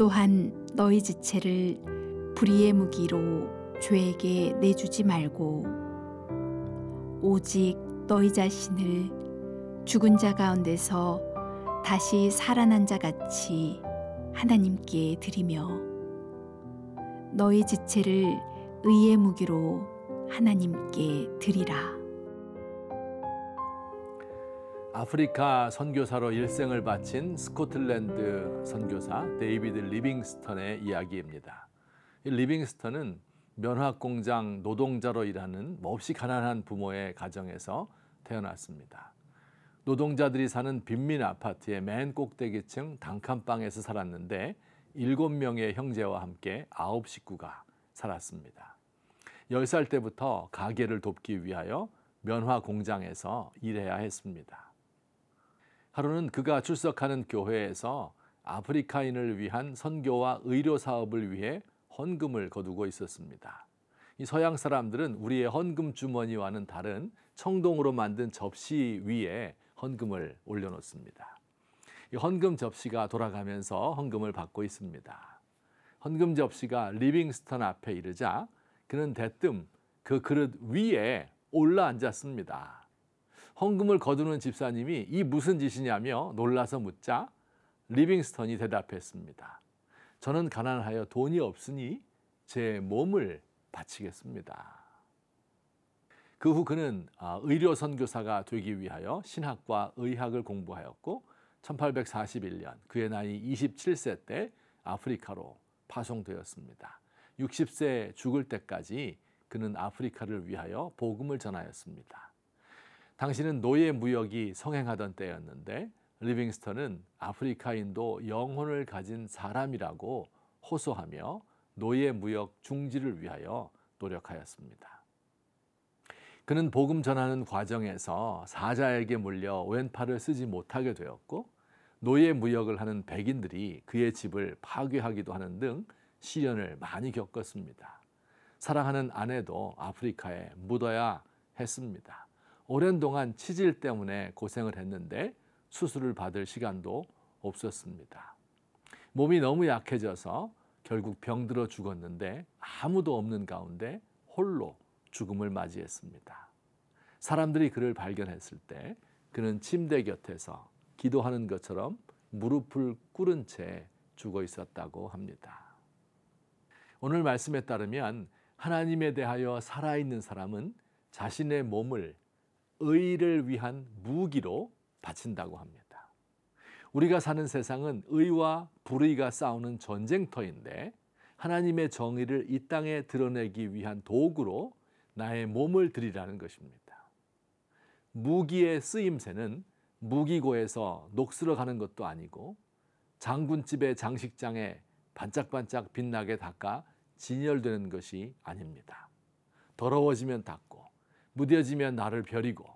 또한 너희 지체를 불의의 무기로 죄에게 내주지 말고 오직 너희 자신을 죽은 자 가운데서 다시 살아난 자 같이 하나님께 드리며 너희 지체를 의의 무기로 하나님께 드리라. 아프리카 선교사로 일생을 바친 스코틀랜드 선교사 데이비드 리빙스턴의 이야기입니다. 이 리빙스턴은 면화공장 노동자로 일하는 몹시 가난한 부모의 가정에서 태어났습니다. 노동자들이 사는 빈민 아파트의 맨 꼭대기층 단칸방에서 살았는데 7명의 형제와 함께 9식구가 살았습니다. 10살 때부터 가게를 돕기 위하여 면화공장에서 일해야 했습니다. 하루는 그가 출석하는 교회에서 아프리카인을 위한 선교와 의료 사업을 위해 헌금을 거두고 있었습니다. 이 서양 사람들은 우리의 헌금 주머니와는 다른 청동으로 만든 접시 위에 헌금을 올려놓습니다. 이 헌금 접시가 돌아가면서 헌금을 받고 있습니다. 헌금 접시가 리빙스턴 앞에 이르자 그는 대뜸 그 그릇 위에 올라앉았습니다. 헌금을 거두는 집사님이 이 무슨 짓이냐며 놀라서 묻자 리빙스턴이 대답했습니다. 저는 가난하여 돈이 없으니 제 몸을 바치겠습니다. 그 후 그는 의료 선교사가 되기 위하여 신학과 의학을 공부하였고 1841년 그의 나이 27세 때 아프리카로 파송되었습니다. 60세 죽을 때까지 그는 아프리카를 위하여 복음을 전하였습니다. 당시는 노예 무역이 성행하던 때였는데 리빙스턴은 아프리카인도 영혼을 가진 사람이라고 호소하며 노예 무역 중지를 위하여 노력하였습니다. 그는 복음 전하는 과정에서 사자에게 물려 왼팔을 쓰지 못하게 되었고 노예 무역을 하는 백인들이 그의 집을 파괴하기도 하는 등 시련을 많이 겪었습니다. 사랑하는 아내도 아프리카에 묻어야 했습니다. 오랜 동안 치질 때문에 고생을 했는데 수술을 받을 시간도 없었습니다. 몸이 너무 약해져서 결국 병들어 죽었는데 아무도 없는 가운데 홀로 죽음을 맞이했습니다. 사람들이 그를 발견했을 때 그는 침대 곁에서 기도하는 것처럼 무릎을 꿇은 채 죽어 있었다고 합니다. 오늘 말씀에 따르면 하나님에 대하여 살아있는 사람은 자신의 몸을 의를 위한 무기로 바친다고 합니다. 우리가 사는 세상은 의와 불의가 싸우는 전쟁터인데 하나님의 정의를 이 땅에 드러내기 위한 도구로 나의 몸을 드리라는 것입니다. 무기의 쓰임새는 무기고에서 녹슬어 가는 것도 아니고 장군집의 장식장에 반짝반짝 빛나게 닦아 진열되는 것이 아닙니다. 더러워지면 닦고 무뎌지면 나를 벼리고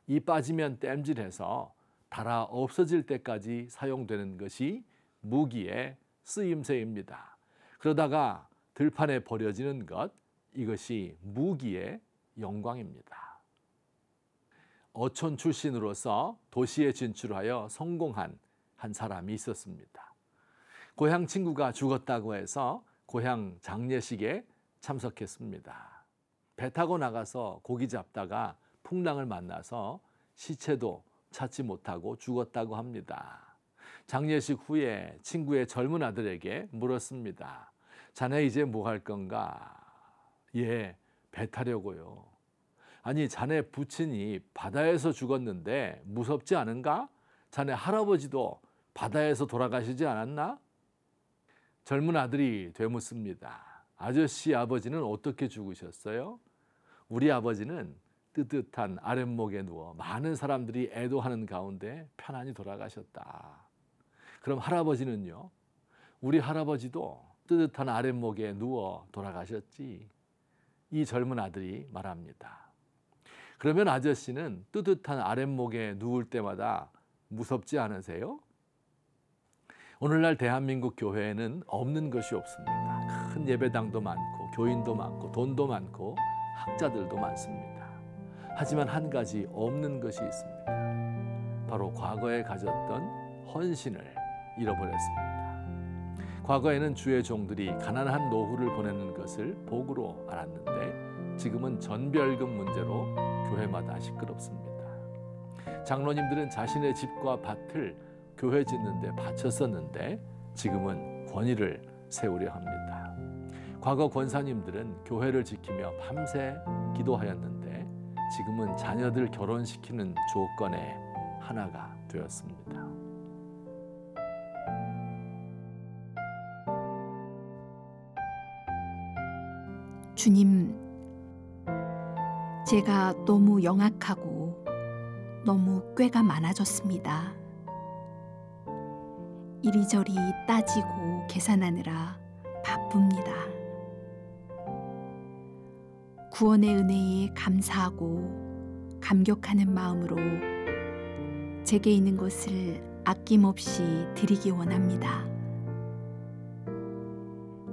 이 빠지면 땜질해서 닳아 없어질 때까지 사용되는 것이 무기의 쓰임새입니다. 그러다가 들판에 버려지는 것, 이것이 무기의 영광입니다. 어촌 출신으로서 도시에 진출하여 성공한 한 사람이 있었습니다. 고향 친구가 죽었다고 해서 고향 장례식에 참석했습니다. 배 타고 나가서 고기 잡다가 풍랑을 만나서 시체도 찾지 못하고 죽었다고 합니다. 장례식 후에 친구의 젊은 아들에게 물었습니다. 자네 이제 뭐 할 건가? 예, 배 타려고요. 아니 자네 부친이 바다에서 죽었는데 무섭지 않은가? 자네 할아버지도 바다에서 돌아가시지 않았나? 젊은 아들이 되묻습니다. 아저씨 아버지는 어떻게 죽으셨어요? 우리 아버지는 뜨뜻한 아랫목에 누워 많은 사람들이 애도하는 가운데 편안히 돌아가셨다. 그럼 할아버지는요? 우리 할아버지도 뜨뜻한 아랫목에 누워 돌아가셨지. 이 젊은 아들이 말합니다. 그러면 아저씨는 뜨뜻한 아랫목에 누울 때마다 무섭지 않으세요? 오늘날 대한민국 교회에는 없는 것이 없습니다. 큰 예배당도 많고 교인도 많고 돈도 많고 학자들도 많습니다. 하지만 한 가지 없는 것이 있습니다. 바로 과거에 가졌던 헌신을 잃어버렸습니다. 과거에는 주의 종들이 가난한 노후를 보내는 것을 복으로 알았는데 지금은 전별금 문제로 교회마다 시끄럽습니다. 장로님들은 자신의 집과 밭을 교회 짓는 데 바쳤었는데 지금은 권위를 세우려 합니다. 과거 권사님들은 교회를 지키며 밤새 기도하였는데 지금은 자녀들 결혼시키는 조건의 하나가 되었습니다. 주님, 제가 너무 영악하고 너무 꾀가 많아졌습니다. 이리저리 따지고 계산하느라 바쁩니다. 구원의 은혜에 감사하고 감격하는 마음으로 제게 있는 것을 아낌없이 드리기 원합니다.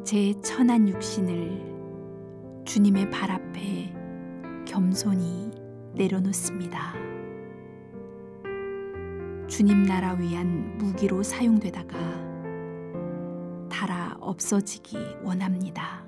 제 천한 육신을 주님의 발 앞에 겸손히 내려놓습니다. 주님 나라 위한 무기로 사용되다가 닳아 없어지기 원합니다.